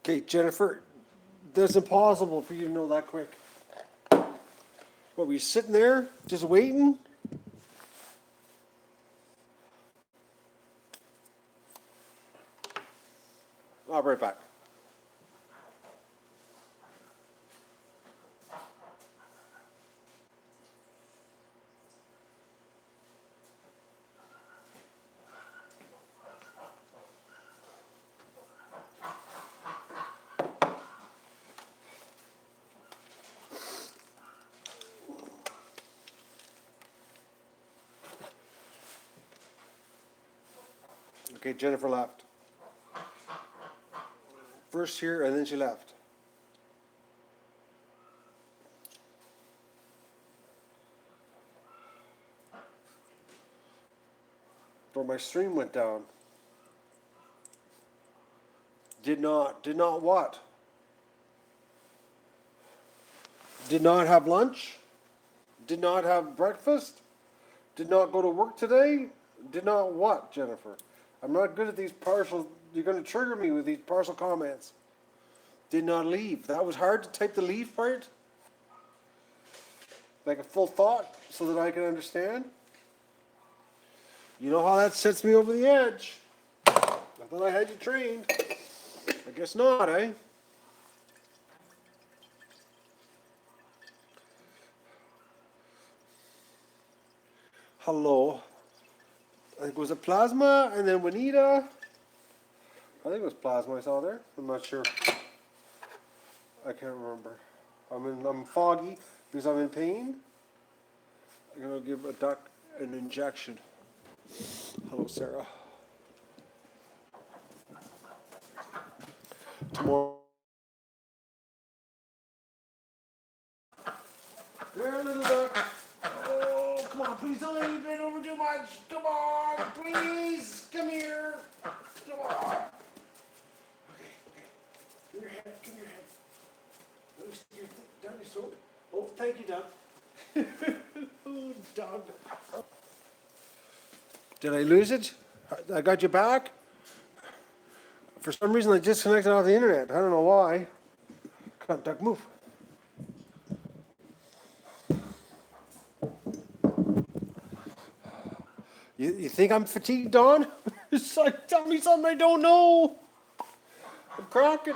Okay, Jennifer, that's impossible for you to know that quick. What, were you sitting there just waiting? I'll be right back. Okay, Jennifer left. First here, and then she left. Or my stream went down. Did not what? Did not have lunch? Did not have breakfast? Did not go to work today? Did not what, Jennifer? I'm not good at these partial, you're going to trigger me with these partial comments. Did not leave. That was hard to type the leave part? Like a full thought so that I can understand? You know how that sets me over the edge. I thought I had you trained. I guess not, eh? Hello. I think it was a Plasma, and then Juanita. I think it was Plasma I saw there. I'm not sure. I can't remember. I'm foggy because I'm in pain. I'm gonna give a duck an injection. Hello, Sarah. Tomorrow. There, little duck. Oh, come on, please don't let me bend over too much. Come on, please. Come here. Come on. Okay. Give your head. Give your head. Let me stick your down your throat. Oh, thank you, Doug. Oh, Doug. Did I lose it? I got you back? For some reason, I disconnected off the internet. I don't know why. Come on, Doug, move. You think I'm fatigued, Don? It's like, tell me something I don't know. I'm cracking.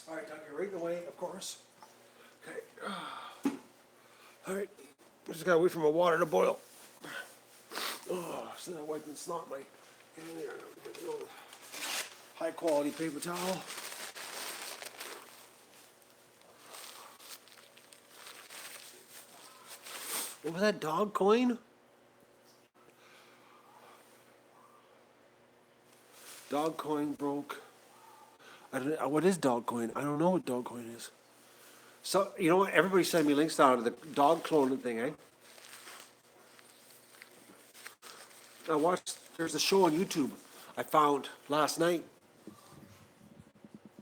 All right, Doug, you're right in the way, of course. Okay. All right. I just gotta wait for my water to boil. Oh, so that wiping snot my hand there. High quality paper towel. What was that, Dogcoin? Dogcoin broke. I don't, what is Dogcoin? I don't know what Dogcoin is. So, you know what? Everybody send me links down to the dog cloning thing, eh? I watched, there's a show on YouTube I found last night.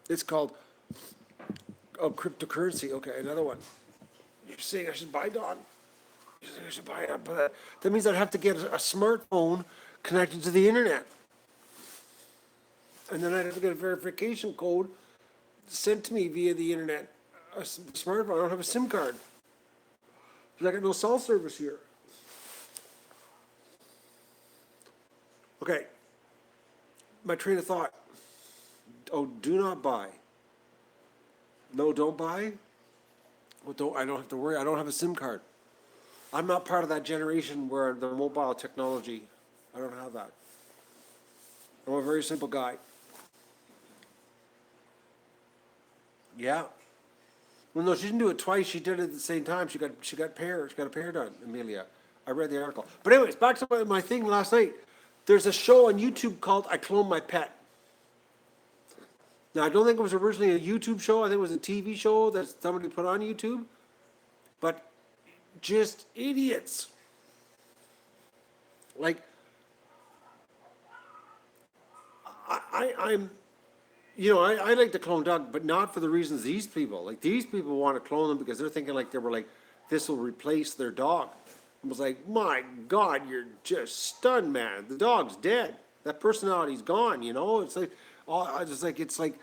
It's called Cryptocurrency. Okay, another one. You're saying I should buy Don. You're saying I should buy it, but that means I'd have to get a smartphone connected to the internet. And then I'd have to get a verification code sent to me via the internet. A smartphone, I don't have a SIM card. I got no cell service here. Okay. My train of thought. Oh, do not buy. No, don't buy. Well, I don't have to worry. I don't have a SIM card. I'm not part of that generation where the mobile technology, I don't have that. I'm a very simple guy. Yeah. Well, no, she didn't do it twice. She did it at the same time. She got a pair done, Amelia. I read the article. But anyways, back to my thing last night. There's a show on YouTube called I Cloned My Pet. Now, I don't think it was originally a YouTube show. I think it was a TV show that somebody put on YouTube. But just idiots. Like, I'm, you know, I like to clone dog, but not for the reasons these people. Like these people want to clone them because they're thinking like they were like, this will replace their dog. I was like, my God, you're just stunned, man. The dog's dead. That personality's gone. You know, it's like, I just like it's like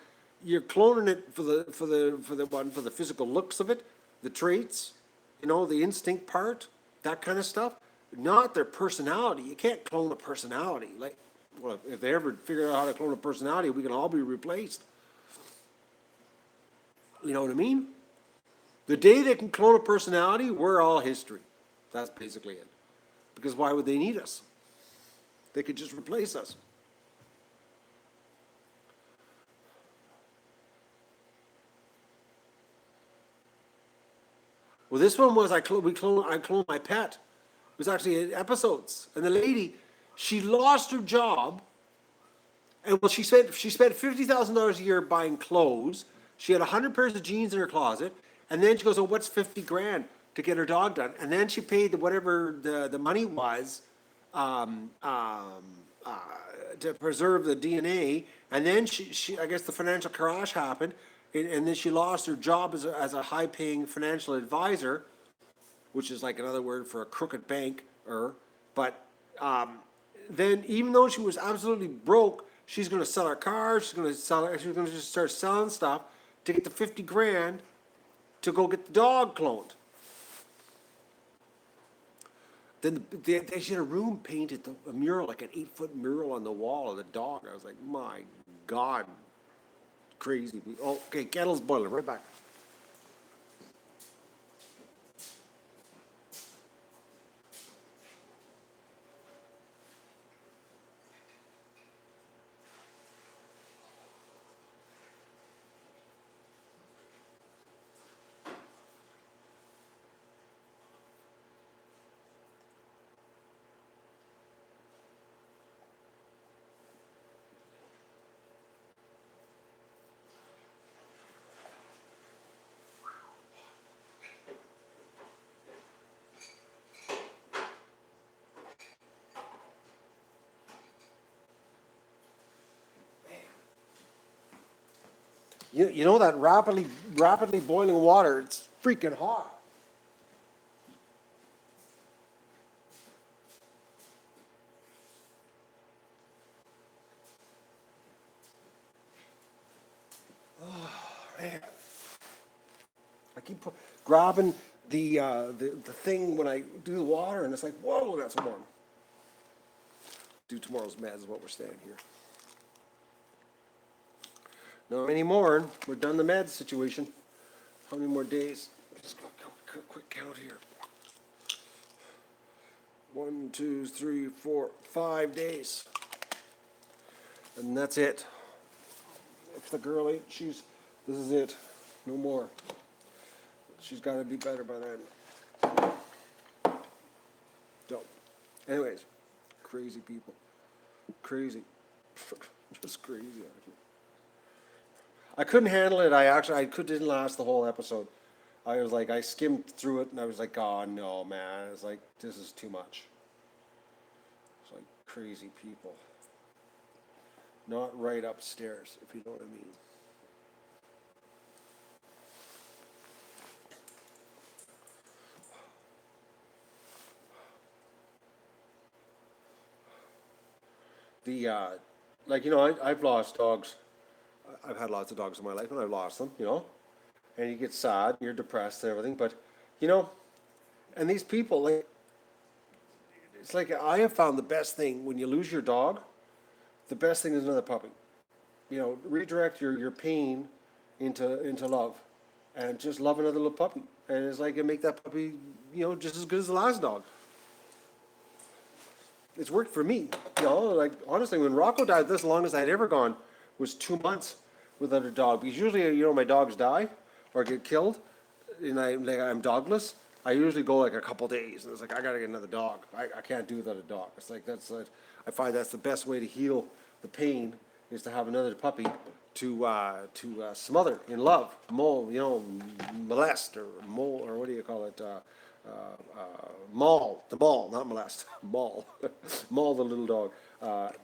you're cloning it for the physical looks of it, the traits, you know, the instinct part, that kind of stuff. Not their personality. You can't clone a personality. Like, well, if they ever figure out how to clone a personality, we can all be replaced. You know what I mean? The day they can clone a personality, we're all history. That's basically it. Because why would they need us? They could just replace us. Well, this one was I cloned my pet. It was actually episodes, and the lady, she lost her job, and well, she spent $50,000 a year buying clothes. She had 100 pairs of jeans in her closet, and then she goes, "Oh, what's 50 grand to get her dog done?" And then she paid whatever the money was um, um, uh, to preserve the DNA, and then she I guess the financial crash happened, and then she lost her job as a high-paying financial advisor, which is like another word for a crooked bank, but um, then even though she was absolutely broke, she's going to sell her car. She's going to just start selling stuff to get the 50 grand to go get the dog cloned. Then she had a room painted, a mural, like an 8-foot mural on the wall of the dog. I was like, my God, crazy. Oh, okay, kettle's boiling, right back. You know that rapidly boiling water, it's freaking hot. Man, I keep grabbing the thing when I do the water, and it's like, whoa, that's warm. Do tomorrow's meds is what we're staying here. Not many more. We're done the meds situation. How many more days? Just go quick count here. 1, 2, 3, 4, 5 days, and that's it. If the girl ain't, this is it. No more. She's got to be better by then. So, anyways, crazy people. Crazy. Just crazy, actually. I couldn't handle it. Didn't last the whole episode. I skimmed through it and I was like, oh no, man. It's like, this is too much. It's like crazy people. Not right upstairs, if you know what I mean. I've lost dogs. I've had lots of dogs in my life, and I've lost them, and you get sad, you're depressed and everything, but, you know, and these people, like, it's like I have found the best thing when you lose your dog, the best thing is another puppy. Redirect your pain into love, and just love another little puppy, and it's like you make that puppy, just as good as the last dog. It's worked for me. Like honestly, when Rocco died, this longest I'd ever gone was 2 months without a dog. Because usually, my dogs die or get killed, and I'm dogless. I usually go like a couple days, and it's like I gotta get another dog. I can't do without a dog. It's like I find that's the best way to heal the pain is to have another puppy to smother in love, molest or mole or what do you call it? Maul, not molest, maul, maul the little dog,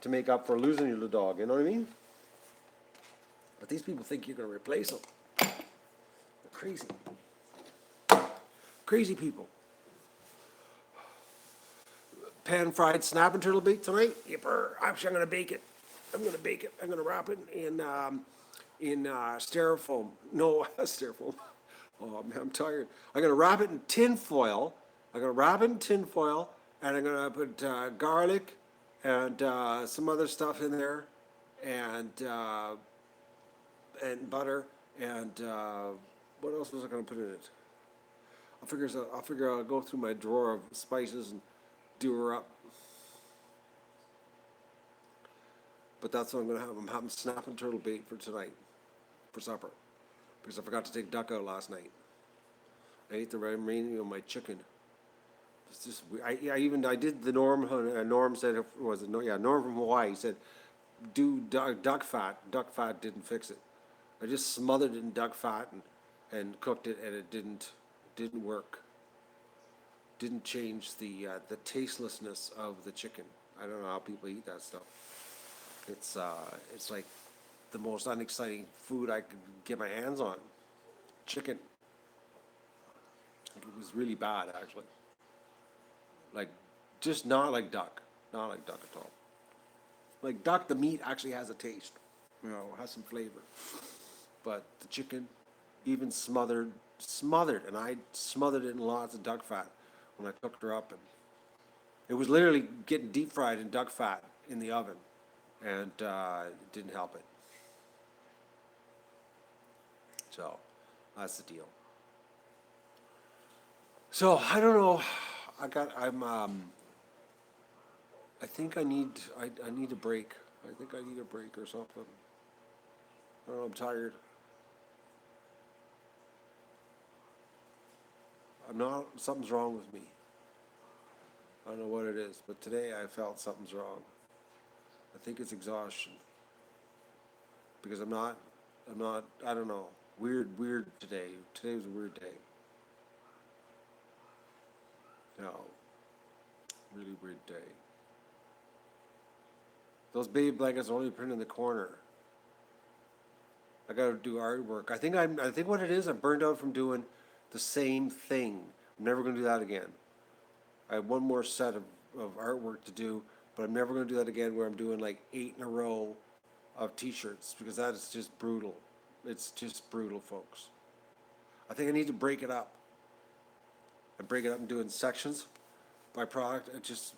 to make up for losing your little dog, you know what I mean? But these people think you're going to replace them. They're crazy. Crazy people. Pan-fried snapping turtle bake tonight? Yipper. Actually, I'm going to bake it. I'm going to bake it. I'm going to wrap it in styrofoam. No, styrofoam. Oh, man, I'm tired. I'm going to wrap it in tin foil. And I'm going to put garlic and some other stuff in there, and butter, and what else was I going to put in it? I'll go through my drawer of spices and do her up. But that's what I'm going to have. I'm having snapping turtle bait for tonight, for supper, because I forgot to take duck out last night. I ate the remaining of my chicken. It's just I did the Norm. Norm said Norm from Hawaii said do duck fat. Duck fat didn't fix it. I just smothered it in duck fat and cooked it, and it didn't work. Didn't change the tastelessness of the chicken. I don't know how people eat that stuff. It's like the most unexciting food I could get my hands on. Chicken. It was really bad, actually. Like, just not like duck. Not like duck at all. Like duck, the meat actually has a taste. Has some flavor. But the chicken, even smothered, and I smothered it in lots of duck fat when I cooked her up. And it was literally getting deep fried in duck fat in the oven, and it didn't help it. So, that's the deal. So, I don't know. I think I need a break. I think I need a break or something. I don't know, I'm tired. Something's wrong with me. I don't know what it is, but today I felt something's wrong. I think it's exhaustion. Because I'm not, I don't know, weird today. Today was a weird day. No, really weird day. Those baby blankets are only printed in the corner. I gotta do artwork. I think what it is, I'm burned out from doing the same thing. I'm never gonna do that again. I have one more set of artwork to do, but I'm never gonna do that again where I'm doing like 8 in a row of t-shirts, because that is just brutal. It's just brutal, folks. I think I need to break it up. I break it up and do it in sections by product,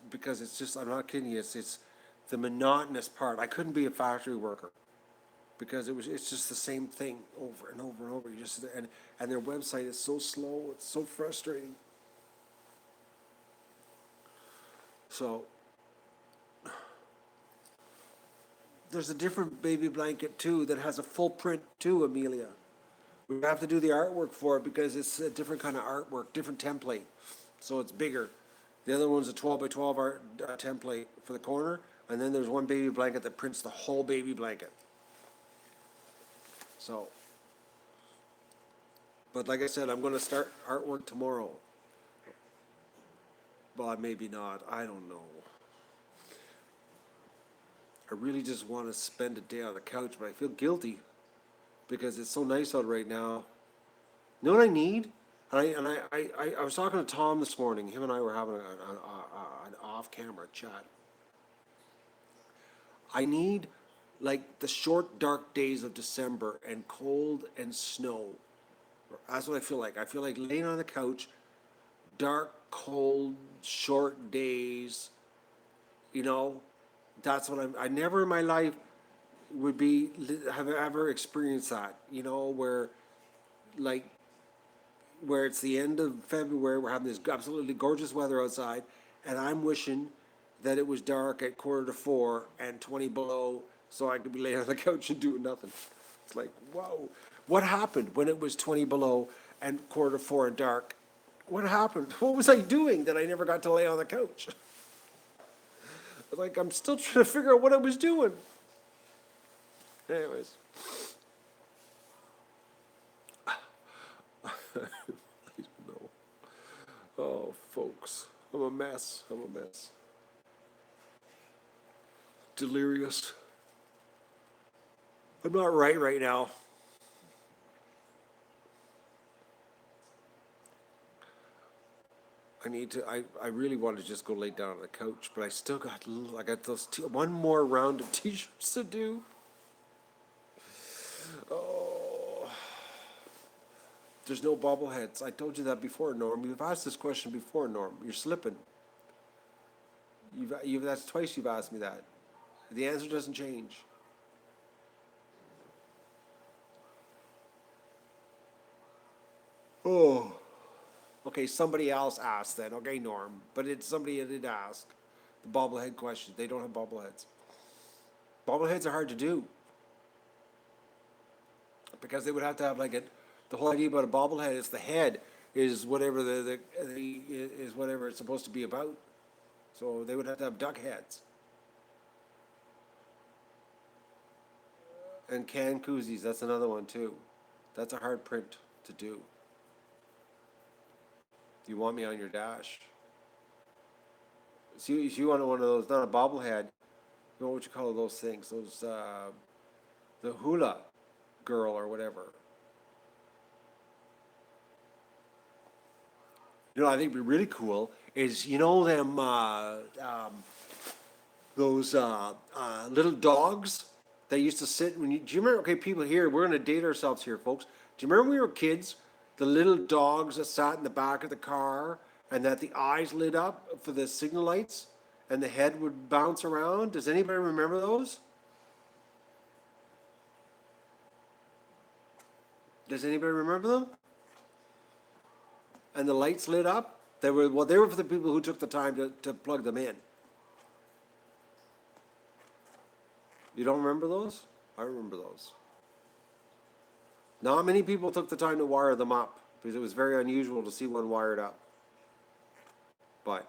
because it's just, I'm not kidding you, it's the monotonous part. I couldn't be a factory worker, because it's just the same thing over and over and over. And their website is so slow, it's so frustrating. So there's a different baby blanket too that has a full print too, Amelia. We have to do the artwork for it because it's a different kind of artwork, different template. So it's bigger. The other one's a 12 by 12 art template for the corner, and then there's one baby blanket that prints the whole baby blanket. So, but like I said, I'm going to start artwork tomorrow. Well, maybe not. I don't know. I really just want to spend a day on the couch, but I feel guilty because it's so nice out right now. You know what I need? I was talking to Tom this morning. Him and I were having an off-camera chat. I need like the short, dark days of December and cold and snow. That's what I feel like. I feel like laying on the couch, dark, cold, short days. That's what I never in my life have ever experienced that. Where it's the end of February, we're having this absolutely gorgeous weather outside, and I'm wishing that it was dark at 3:45 and 20 below, so I could be laying on the couch and doing nothing. It's like, whoa. What happened when it was 20 below and 3:45 and dark? What happened? What was I doing that I never got to lay on the couch? Like, I'm still trying to figure out what I was doing. Anyways. I don't know. Oh, folks. I'm a mess. Delirious. I'm not right now. I really want to just go lay down on the couch, but I got one more round of t-shirts to do. Oh, there's no bobbleheads. I told you that before, Norm. You've asked this question before, Norm. You're slipping. That's twice you've asked me that. The answer doesn't change. Oh. Okay, somebody else asked then. Okay, Norm. But it's somebody that did ask. The bobblehead question. They don't have bobbleheads. Bobbleheads are hard to do. Because they would have to have the whole idea about a bobblehead is the head is whatever is whatever it's supposed to be about. So they would have to have duck heads. And can koozies, that's another one too. That's a hard print to do. You want me on your dash? See, if you want one of those, not a bobblehead, you know what you call those things? Those, the hula girl or whatever. You know, I think would be really cool is them those little dogs that used to sit when you. Do you remember? Okay, people here, we're gonna date ourselves here, folks. Do you remember when we were kids? The little dogs that sat in the back of the car and that the eyes lit up for the signal lights and the head would bounce around. Does anybody remember those? Does anybody remember them? And the lights lit up. They were for the people who took the time to plug them in. You don't remember those? I remember those. Not many people took the time to wire them up because it was very unusual to see one wired up. But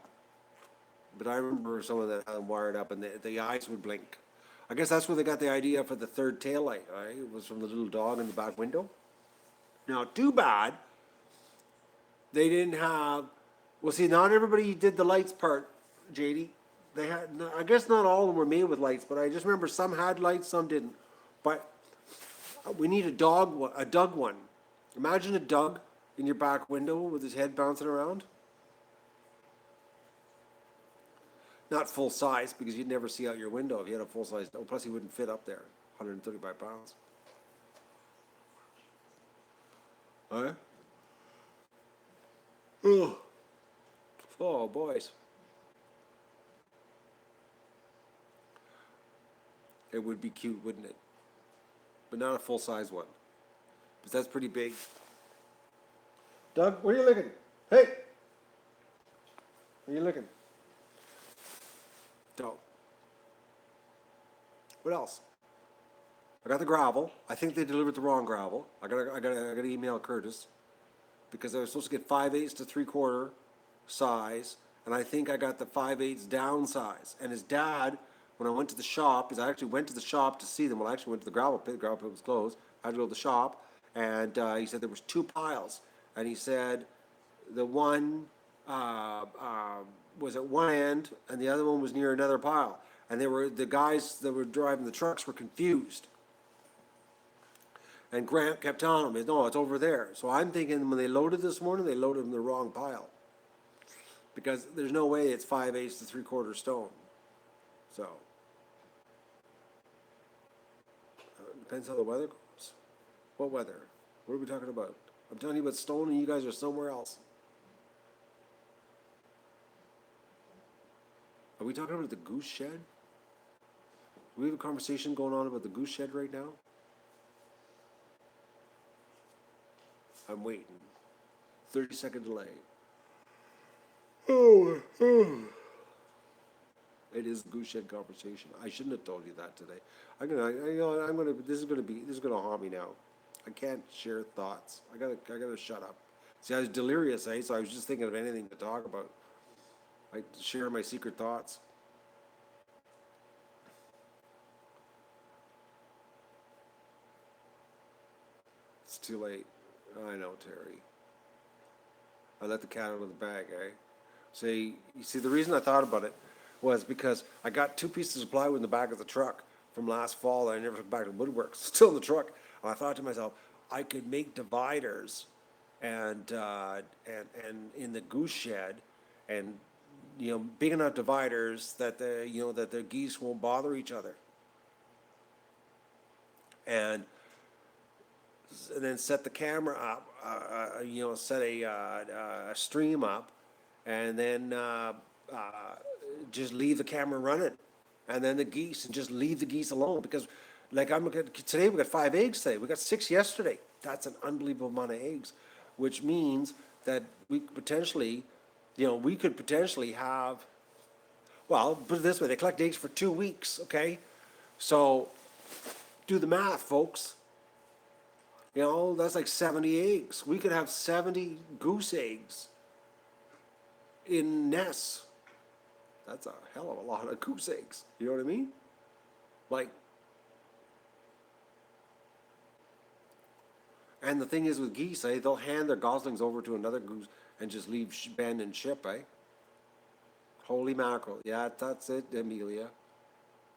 I remember some of them had them wired up and the eyes would blink. I guess that's where they got the idea for the third tail light, right? It was from the little dog in the back window. Now, too bad they didn't have. Well, see, not everybody did the lights part, JD. They had. I guess not all of them were made with lights, but I just remember some had lights, some didn't. But we need a Doug one. Imagine a Doug in your back window with his head bouncing around. Not full size, because you'd never see out your window if you had a full size. Oh, plus he wouldn't fit up there. 135 pounds. Huh? Oh. Oh, boys. It would be cute, wouldn't it? But not a full size one. Because that's pretty big. Doug, where are you looking? Hey! Where are you looking? Doug. What else? I got the gravel. I think they delivered the wrong gravel. I got to email Curtis because I was supposed to get 5/8 to 3/4 size, and I think I got the 5/8 down size. And his dad, when I went to the shop, because I actually went to the shop to see them. Well, I actually went to the gravel pit. The gravel pit was closed. I had to go to the shop, and he said there was 2 piles, and he said the one was at one end, and the other one was near another pile. And the guys that were driving the trucks were confused. And Grant kept telling him, no, it's over there. So I'm thinking when they loaded this morning, they loaded in the wrong pile. Because there's no way it's 5/8 to 3/4 stone. So, depends how the weather goes. What weather? What are we talking about? I'm telling you about stone and you guys are somewhere else. Are we talking about the Goose Shed? Do we have a conversation going on about the Goose Shed right now? I'm waiting. 30-second delay. Oh. It is Goose Shed conversation. I shouldn't have told you that today. This is gonna haunt me now. I can't share thoughts. I gotta shut up. See, I was delirious, so I was just thinking of anything to talk about. I share my secret thoughts. It's too late. I know, Terry. I let the cat out of the bag, eh? You see, the reason I thought about it was because I got 2 pieces of plywood in the back of the truck from last fall that I never took back to woodwork, still in the truck. And I thought to myself, I could make dividers and in the goose shed, and big enough dividers that the geese won't bother each other, and then set the camera up, set a stream up, and then just leave the camera running, and then the geese, and just leave the geese alone, because like today we got 5 eggs today. We got 6 yesterday. That's an unbelievable amount of eggs, which means that we could potentially have, well, put it this way, they collect eggs for 2 weeks, okay? So do the math, folks. That's like 70 eggs. We could have 70 goose eggs in nests. That's a hell of a lot of goose eggs. You know what I mean? Like, and the thing is with geese, they'll hand their goslings over to another goose and just leave bend and ship, eh? Holy mackerel. Yeah, that's it, Amelia.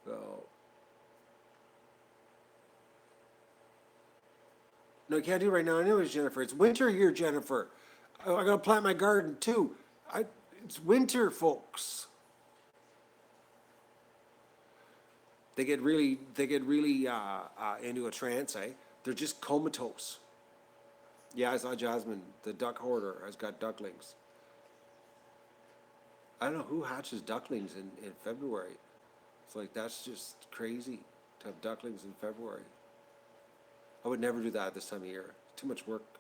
So. No, you can't do it right now anyways, Jennifer. It's winter here, Jennifer. I gotta plant my garden too. It's winter, folks. They get really into a trance, eh? They're just comatose. Yeah, I saw Jasmine, the duck hoarder, has got ducklings. I don't know who hatches ducklings in February. It's like, that's just crazy to have ducklings in February. I would never do that this time of year. Too much work.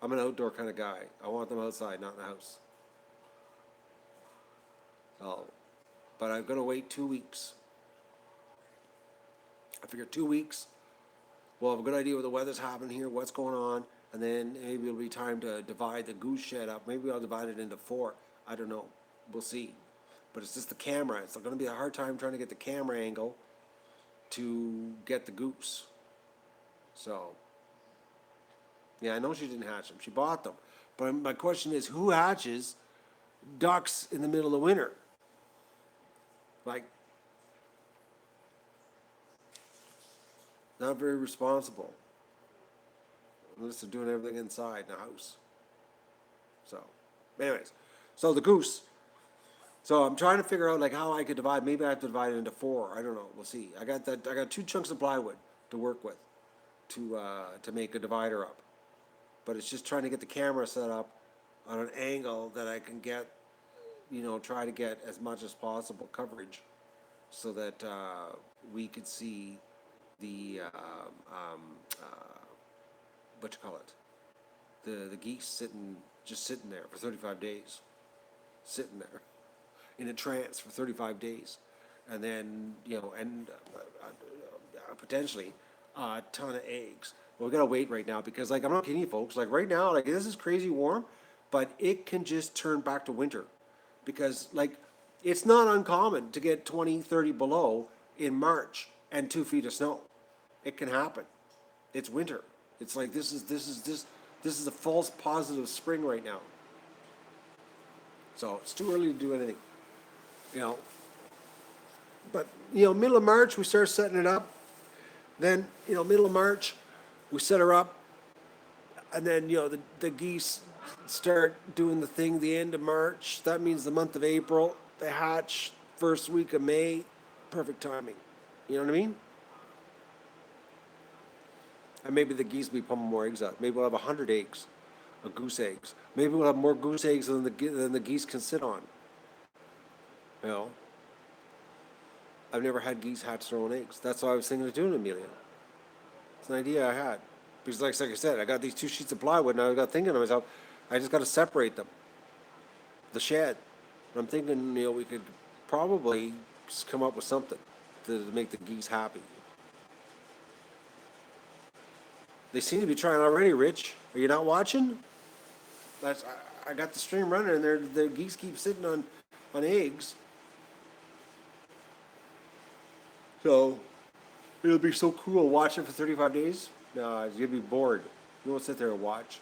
I'm an outdoor kind of guy. I want them outside, not in the house. So, but I'm going to wait 2 weeks. I figure 2 weeks, we'll have a good idea what the weather's happening here, what's going on, and then maybe it'll be time to divide the goose shed up. Maybe I'll divide it into 4. I don't know. We'll see. But it's just the camera. It's going to be a hard time trying to get the camera angle to get the goose. So, yeah, I know she didn't hatch them. She bought them. But my question is, who hatches ducks in the middle of winter? Like, not very responsible. Unless they're doing everything inside in the house. So, anyways, so the goose. So I'm trying to figure out like how I could divide. Maybe I have to divide it into 4. I don't know. We'll see. I got 2 chunks of plywood to work with to make a divider up. But it's just trying to get the camera set up on an angle that I can get, try to get as much as possible coverage, so that we could see the what you call it, the geese just sitting there for 35 days, sitting there in a trance for 35 days, and then potentially a ton of eggs. Well, we gotta wait right now, because like, I'm not kidding you, folks. Like right now, like this is crazy warm, but it can just turn back to winter, because like it's not uncommon to get 20, 30 below in March and 2 feet of snow. It can happen. It's winter. It's like this is a false positive spring right now. So it's too early to do anything. But middle of March we start setting it up. Then middle of March we set her up, and then the geese start doing the thing the end of March. That means the month of April. They hatch first week of May. Perfect timing. You know what I mean? And maybe the geese will be pumping more eggs out. Maybe we'll have 100 eggs, of goose eggs. Maybe we'll have more goose eggs than the geese can sit on. I've never had geese hatch their own eggs. That's what I was thinking of doing, Amelia. It's an idea I had. Because like I said, I got these 2 sheets of plywood, and I got thinking to myself, I just got to separate them. The shed. And I'm thinking, we could probably just come up with something to make the geese happy. They seem to be trying already, Rich. Are you not watching? I got the stream running, and the geese keep sitting on eggs. So it'll be so cool watching for 35 days. No, you'll be bored. You won't sit there and watch.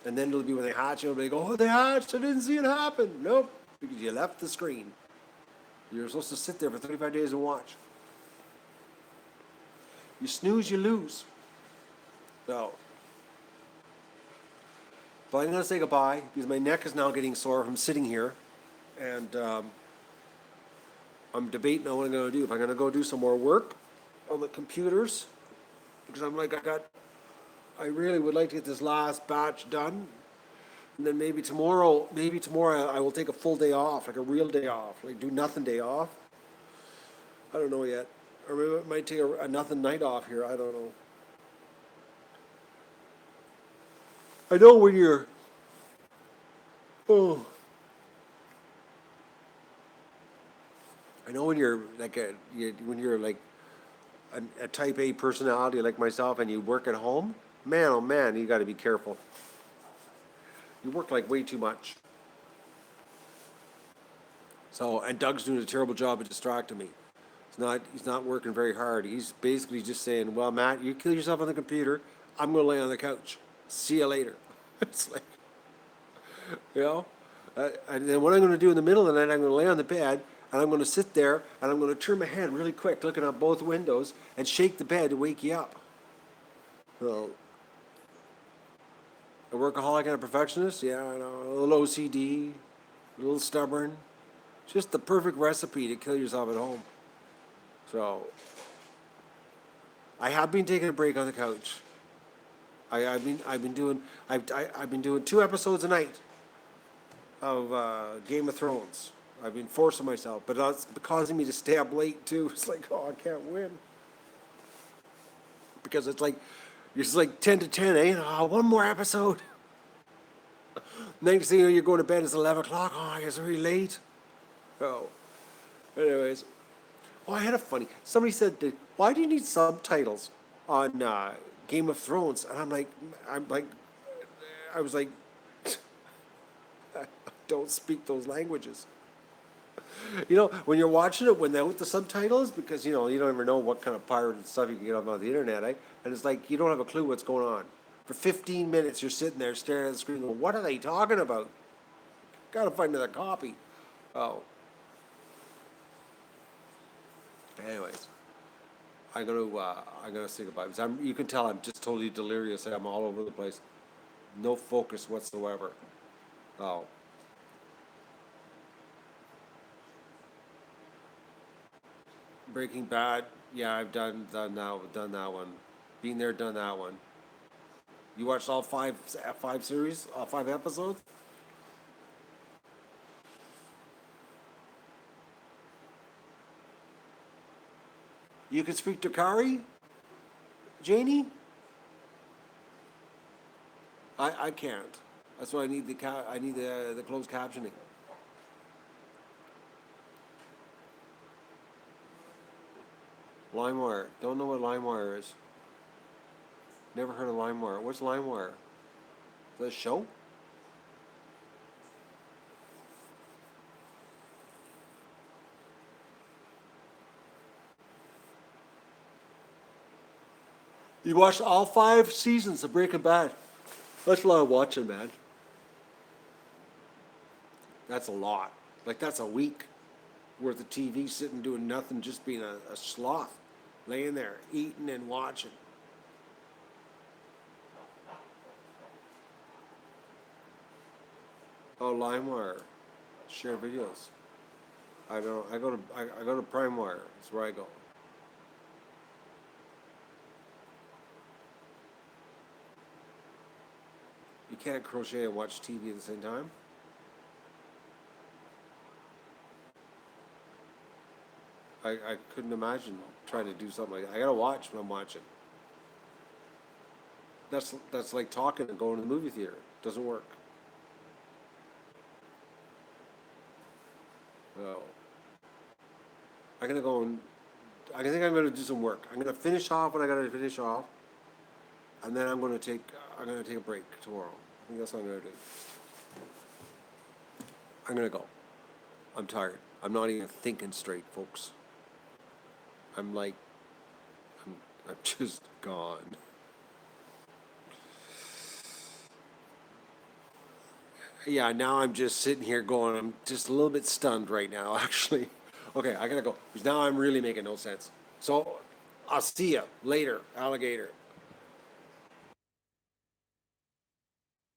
And then it'll be when they hatch, it'll be like, oh, they hatched, I didn't see it happen. Nope, because you left the screen. You're supposed to sit there for 35 days and watch. You snooze, you lose. So, but I'm going to say goodbye because my neck is now getting sore from sitting here. And I'm debating on what I'm going to do. If I'm going to go do some more work on the computers, because I'm like, I really would like to get this last batch done. And then maybe tomorrow I will take a full day off, like a real day off, like do nothing day off. I don't know yet. Or maybe I might take a nothing night off here. I don't know. I know when you're, oh, I know when you're like when you're like a type A personality like myself and you work at home, man, oh man, you got to be careful. You work like way too much. So, and Doug's doing a terrible job of distracting me. He's not working very hard. He's basically just saying, well, Matt, you kill yourself on the computer. I'm going to lay on the couch. See you later. It's like, you know? And then what I'm going to do in the middle of the night, I'm going to lay on the bed and I'm going to sit there and I'm going to turn my head really quick, looking out both windows and shake the bed to wake you up. So, a workaholic and a perfectionist? Yeah, I know. A little OCD, a little stubborn. Just the perfect recipe to kill yourself at home. So, I have been taking a break on the couch. I've been doing 2 episodes a night of Game of Thrones. I've been forcing myself, but that's causing me to stay up late too. It's like, oh, I can't win because it's like 10 to 10, eh? Oh, one more episode. Next thing you know, you're going to bed. It's 11 o'clock. Oh, it's really late. Oh, anyways. Oh, I had a funny. Somebody said, "Why do you need subtitles on Game of Thrones?" And I was like, I don't speak those languages. You know, when you're watching it without the subtitles, because you don't ever know what kind of pirated stuff you can get on the internet, eh? And it's like you don't have a clue what's going on. For 15 minutes, you're sitting there staring at the screen, going, "What are they talking about?" Got to find another copy. Oh, anyways. I'm gonna say goodbye because you can tell I'm just totally delirious. I'm all over the place, no focus whatsoever. Oh, Breaking Bad, yeah, I've done that one. Been there, done that one. You watched all five series, all 5 episodes. You can speak to Kari, Janie. I can't. That's why I need I need the closed captioning. LimeWire. Don't know what LimeWire is. Never heard of LimeWire. What's LimeWire? Is that a show? You watched all 5 seasons of Breaking Bad. That's a lot of watching, man. That's a lot. Like, that's a week worth of TV sitting doing nothing, just being a sloth. Laying there, eating and watching. Oh, LimeWire. Share videos. I go to PrimeWire. That's where I go. You can't crochet and watch TV at the same time. I couldn't imagine trying to do something like that. I gotta watch when I'm watching. That's like talking and going to the movie theater. Doesn't work. So I'm gonna go and I think I'm gonna do some work. I'm gonna finish off what I gotta finish off, and then I'm gonna take a break tomorrow. I think that's what I'm gonna do. I'm gonna go. I'm tired. I'm not even thinking straight, folks. I'm like, I'm just gone. Yeah, now I'm just sitting here going, I'm just a little bit stunned right now, actually. Okay, I gotta go, because now I'm really making no sense. So, I'll see ya later, alligator.